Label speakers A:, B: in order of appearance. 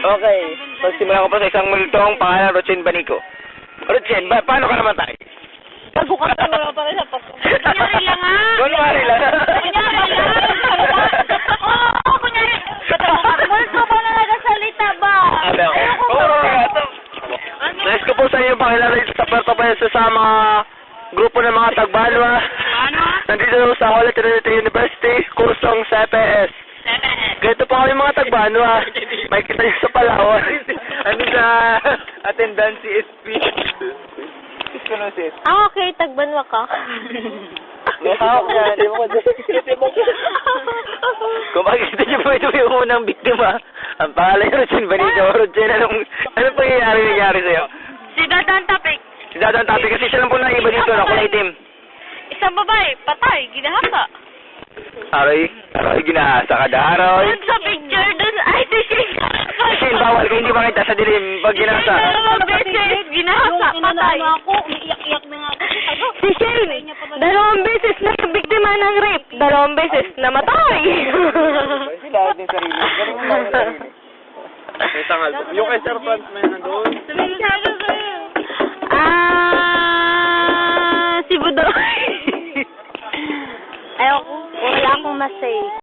A: Okay. Pagsimula ko pa sa isang multong pangalan Rochen Banico. Rochen, paano ka namatay?
B: Bago ka wala pa rin sa pag... Kunyari lang ah!
A: Kunyari lang.
B: Kunyari lang! Oo, kunyari! Multo ba na nagasalita ba?
A: Oo, nais ko po sa inyo pakilala sa perto sa mga grupo ng mga Tagbanwa. Nandito sa Holy Trinity University, kursong CPS. Ganito po kami mga Tagbanwa. May kita nyo sa Palawan. Ano sa attendance CSP?
B: Ah, okay. Tagbanwa ka.
A: Kung makikita niyo po ito yung unang biktima, ang pangalan niya Rochen Banico. Rochen, anong nangyari sa'yo?
B: Si Dadan Tapik.
A: Si Dadan Tapi kasi siya lang po naiba dito na kulay itim.
B: Isang babae, patay, ginahasa.
A: Aroy, ginahasa ka da, Aroy.
B: Doon sa picture, doon, ay, si Shane.
A: Kasi bawal ka hindi makita sa dilim pag ginahasa.
B: Dalawang beses, ginahasa, patay.
C: Iyak na nga ako.
B: Si Shane, dalawang beses na biktima ng rape, dalawang beses namatay.
A: Sila din sarili. Ganun lang yung sarili. May tangal. Yung kay Sir Franz may nandun.
B: Si Budoy. Ayoko, wala akong masay.